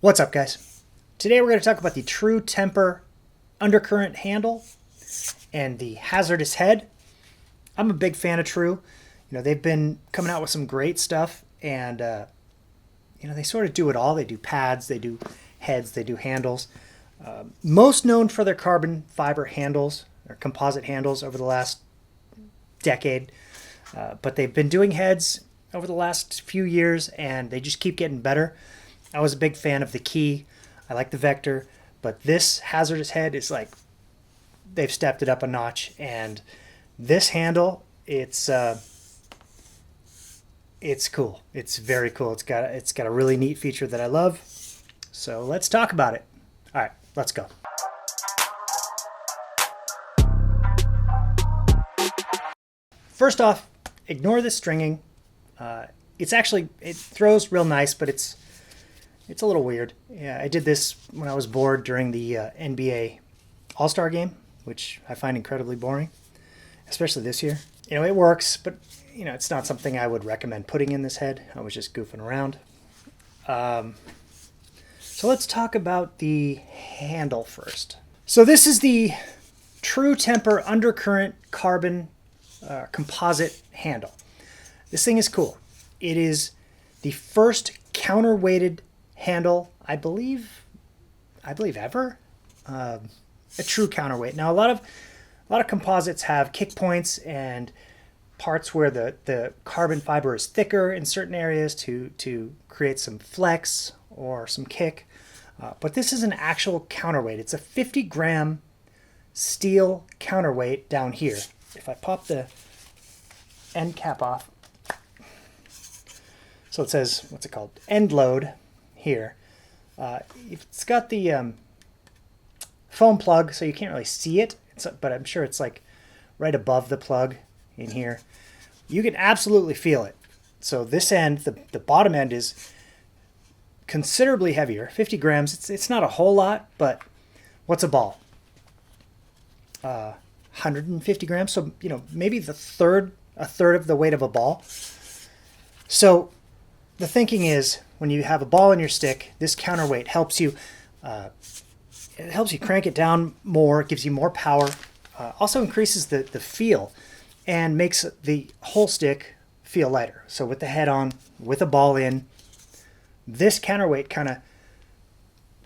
What's up, guys? Today we're going to talk about the True Temper Undercurrent handle and the HZRDUS Head. I'm a big fan of True. They've been coming out with some great stuff, and they sort of do it all. They do pads, they do heads, they do handles. Most known for their carbon fiber handles or composite handles over the last decade, but they've been doing heads over the last few years, and they just keep getting better. I was a big fan of the Key. I like the Vector, but this HZRDUS Head is like, they've stepped it up a notch. And this handle, it's cool. It's very cool. It's got a really neat feature that I love. So let's talk about it. All right, let's go. First off, ignore the stringing. It throws real nice, but it's a little weird. Yeah, I did this when I was bored during the NBA All-Star game, which I find incredibly boring, especially this year. It works, but it's not something I would recommend putting in this head. I was just goofing around. So let's talk about the handle first. So this is the True Temper Undercurrent Carbon Composite handle. This thing is cool. It is the first counterweighted handle, I believe ever, a true counterweight. Now a lot of composites have kick points and parts where the carbon fiber is thicker in certain areas to create some flex or some kick, but this is an actual counterweight. It's a 50-gram steel counterweight down here. If I pop the end cap off, so it says, what's it called, end load here. It's got the foam plug, so you can't really see it, but I'm sure it's like right above the plug in here. You can absolutely feel it. So this end, the bottom end, is considerably heavier, 50 grams. It's not a whole lot, but what's a ball? 150 grams, so maybe a third of the weight of a ball. So the thinking is, when you have a ball in your stick, this counterweight helps you. It helps you crank it down more. It gives you more power. Also increases the feel, and makes the whole stick feel lighter. So with the head on, with a ball in, this counterweight kind of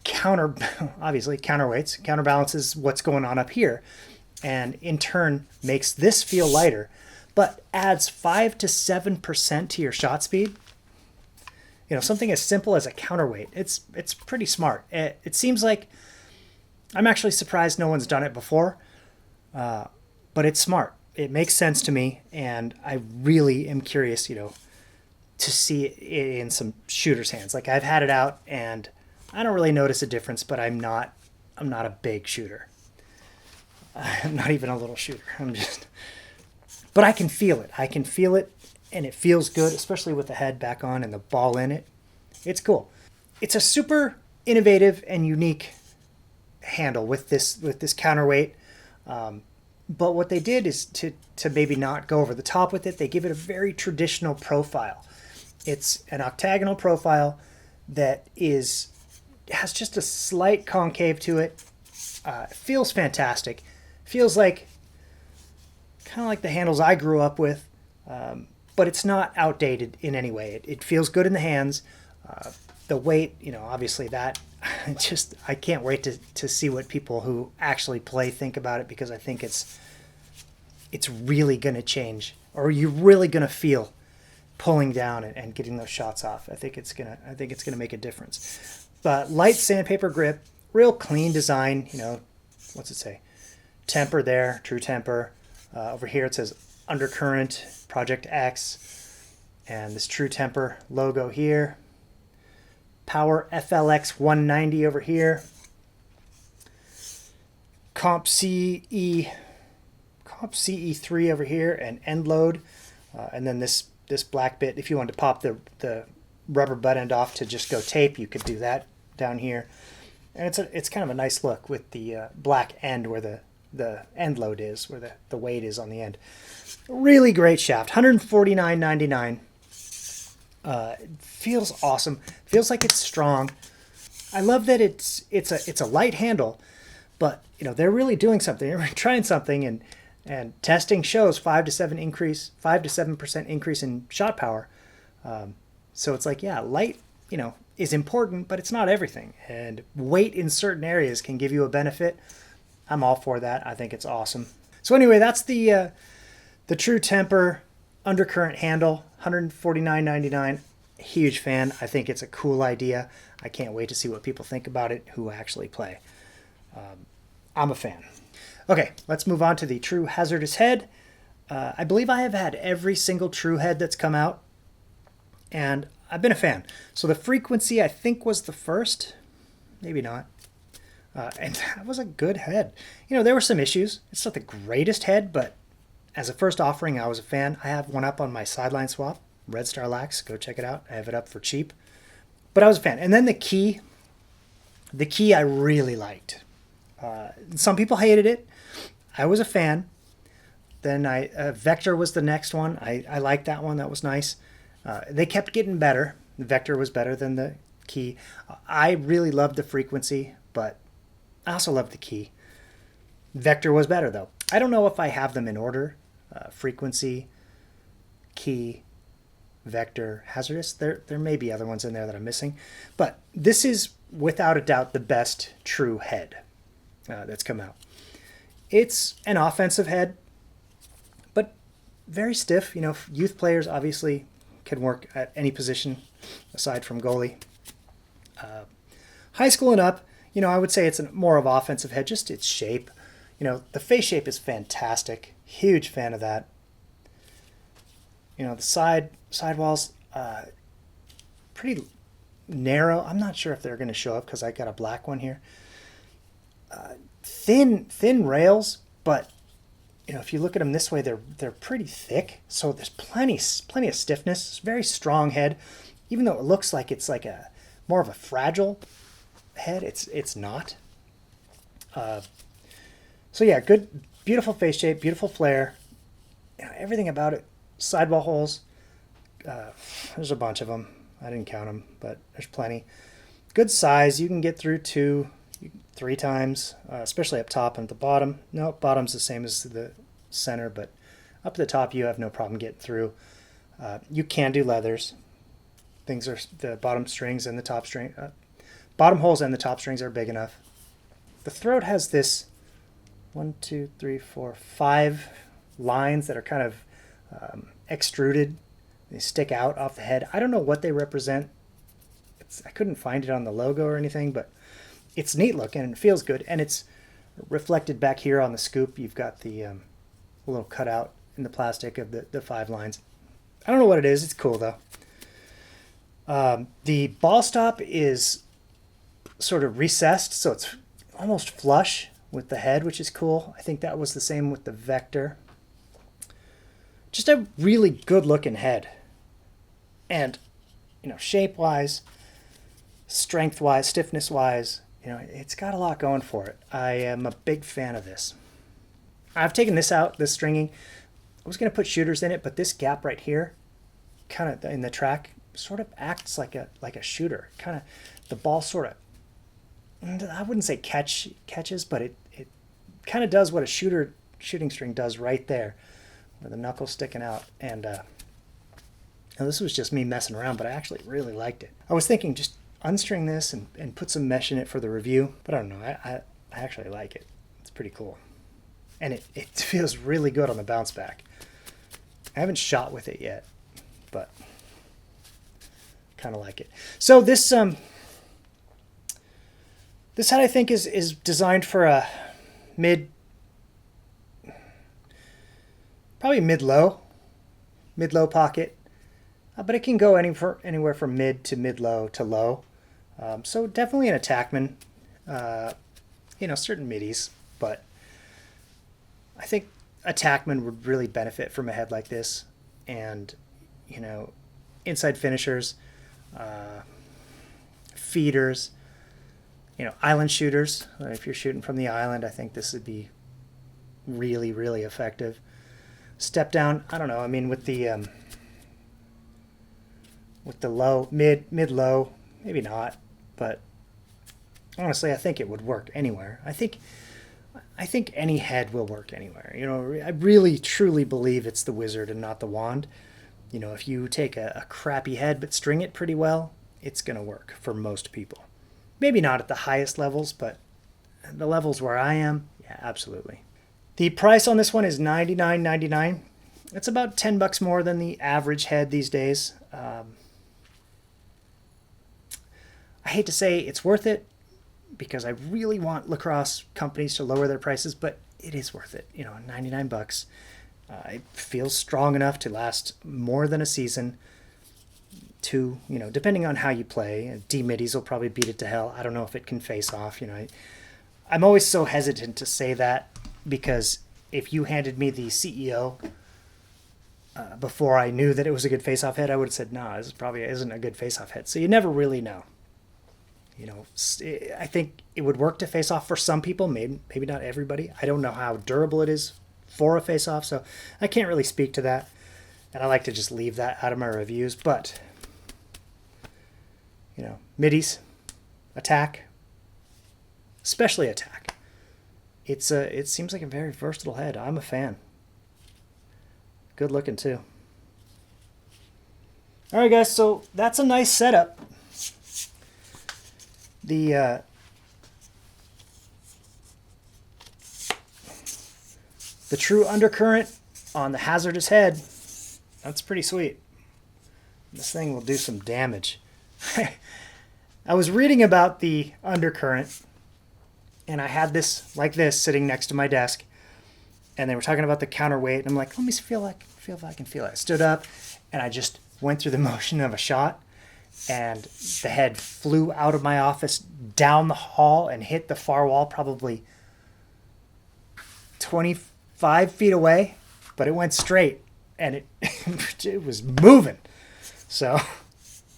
counterbalances what's going on up here, and in turn makes this feel lighter, but adds 5 to 7% to your shot speed. Something as simple as a counterweight. It's pretty smart. It seems like, I'm actually surprised no one's done it before, but it's smart. It makes sense to me, and I really am curious, to see it in some shooters' hands. Like, I've had it out, and I don't really notice a difference, but I'm not a big shooter. I'm not even a little shooter. But I can feel it. I can feel it. And it feels good, especially with the head back on and the ball in it. It's cool. It's a super innovative and unique handle with this counterweight. But what they did is to maybe not go over the top with it. They give it a very traditional profile. It's an octagonal profile that has just a slight concave to it. Feels fantastic. Feels like kind of like the handles I grew up with. But it's not outdated in any way. It feels good in the hands. The weight, obviously that, I can't wait to see what people who actually play think about it, because I think it's really going to change, or you're really going to feel pulling down and getting those shots off. I think it's gonna make a difference. But light sandpaper grip, real clean design. What's it say? Temper there, True Temper. Over here it says Undercurrent Project X, and this True Temper logo here. Power FLX 190 over here. Comp CE3 over here, and end load, and then this black bit. If you wanted to pop the rubber butt end off to just go tape, you could do that down here. And it's kind of a nice look with the black end where the end load is, where the weight is on the end. Really great shaft, $149.99. Feels awesome. Feels like it's strong. I love that it's a light handle, but you know they're really doing something. They're trying something, and testing shows 5 to 7% increase in shot power. So it's like, yeah, light, you know, is important, but it's not everything. And weight in certain areas can give you a benefit. I'm all for that. I think it's awesome. So anyway, that's the True Temper Undercurrent handle, $149.99. Huge fan. I think it's a cool idea. I can't wait to see what people think about it who actually play. I'm a fan. Okay, let's move on to the True HZRDUS Head. I believe I have had every single True Head that's come out, and I've been a fan. So the Frequency, I think, was the first. Maybe not. And that was a good head. You know, there were some issues. It's not the greatest head, but as a first offering, I was a fan. I have one up on my sideline swap, Red Star Lax. Go check it out. I have it up for cheap. But I was a fan. And then the key I really liked. Some people hated it. I was a fan. Then Vector was the next one. I liked that one. That was nice. They kept getting better. The Vector was better than the key. I really loved the Frequency, but I also loved the key. Vector was better, though. I don't know if I have them in order. Frequency, key, Vector, HZRDUS. There may be other ones in there that I'm missing. But this is, without a doubt, the best True head that's come out. It's an offensive head, but very stiff. You know, youth players obviously can work at any position aside from goalie. High school and up, you know, I would say it's more of offensive head, just its shape. You know, the face shape is fantastic. Huge fan of that. You know, the sidewalls, pretty narrow. I'm not sure if they're going to show up because I got a black one here. Thin rails, but you know, if you look at them this way, they're pretty thick. So there's plenty of stiffness. It's a very strong head, even though it looks like it's like a more of a fragile head. It's not. So yeah, good, beautiful face shape, beautiful flare. You know, everything about it. Sidewall holes. There's a bunch of them. I didn't count them, but there's plenty. Good size. You can get through 3 times, especially up top and at the bottom. No, bottom's the same as the center, but up at the top you have no problem getting through. You can do leathers. Things are the bottom strings and the top string. Bottom holes and the top strings are big enough. The throat has this 5 lines that are kind of extruded. They stick out off the head. I don't know what they represent. I couldn't find it on the logo or anything, but it's neat looking and it feels good. And it's reflected back here on the scoop. You've got the little cutout in the plastic of the 5 lines. I don't know what it is. It's cool though. The ball stop is sort of recessed, so it's almost flush with the head, which is cool. I think that was the same with the Vector. Just a really good looking head. And, you know, shape-wise, strength-wise, stiffness-wise, you know, it's got a lot going for it. I am a big fan of this. I've taken this out, this stringing. I was going to put shooters in it, but this gap right here, kind of in the track, sort of acts like a shooter. Kind of, the ball sort of, I wouldn't say catches, but it kind of does what a shooting string does right there, with the knuckles sticking out. And now this was just me messing around, but I actually really liked it. I was thinking just unstring this and put some mesh in it for the review, but I don't know. I actually like it. It's pretty cool. And it feels really good on the bounce back. I haven't shot with it yet, but kind of like it. So this head I think is designed for a probably mid-low pocket, but it can go anywhere from mid to mid-low to low. So definitely an attackman, you know, certain middies, but I think attackmen would really benefit from a head like this. And, you know, inside finishers, feeders, you know, island shooters. If you're shooting from the island, I think this would be really, really effective. Step down, I don't know. I mean, with the low, mid-low, maybe not, but honestly, I think it would work anywhere. I think any head will work anywhere. You know, I really truly believe it's the wizard and not the wand. You know, if you take a crappy head but string it pretty well, it's going to work for most people. Maybe not at the highest levels, but the levels where I am, yeah, absolutely. The price on this one is $99.99. It's about $10 more than the average head these days. I hate to say it's worth it because I really want Lacrosse companies to lower their prices, but it is worth it. You know, $99. It feels strong enough to last more than a season. You know, depending on how you play, D-middies will probably beat it to hell. I don't know if it can face off. You know, I'm always so hesitant to say that because if you handed me the CEO before I knew that it was a good face-off head, I would have said, no, this probably isn't a good face-off head. So you never really know. You know, I think it would work to face off for some people, maybe not everybody. I don't know how durable it is for a face-off, so I can't really speak to that. And I like to just leave that out of my reviews. But, you know, middies, attack, especially attack. It seems like a very versatile head. I'm a fan. Good looking too. All right, guys, so that's a nice setup. The true undercurrent on the HZRDUS Head, that's pretty sweet. This thing will do some damage. I was reading about the undercurrent, and I had this like this sitting next to my desk, and they were talking about the counterweight, and I'm like, let me feel if I can feel it. I stood up, and I just went through the motion of a shot, and the head flew out of my office down the hall and hit the far wall probably 25 feet away, but it went straight, and it was moving. So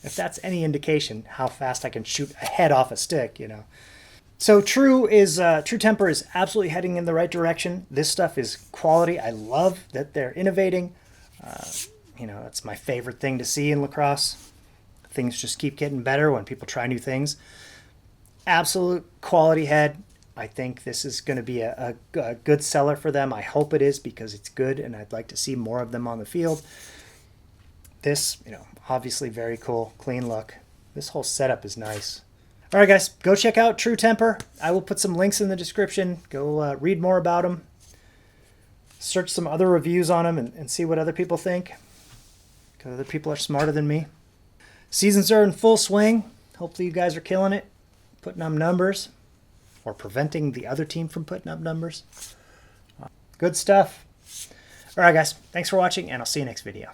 if that's any indication how fast I can shoot a head off a stick, you know. So True Temper is absolutely heading in the right direction. This stuff is quality. I love that they're innovating. You know, that's my favorite thing to see in lacrosse. Things just keep getting better when people try new things. Absolute quality head. I think this is going to be a good seller for them. I hope it is because it's good, and I'd like to see more of them on the field. This, you know, obviously very cool, clean look. This whole setup is nice. All right, guys, go check out True Temper. I will put some links in the description. Go read more about them. Search some other reviews on them and see what other people think, because other people are smarter than me. Seasons are in full swing. Hopefully you guys are killing it, putting up numbers, or preventing the other team from putting up numbers. Good stuff. All right, guys, thanks for watching, and I'll see you next video.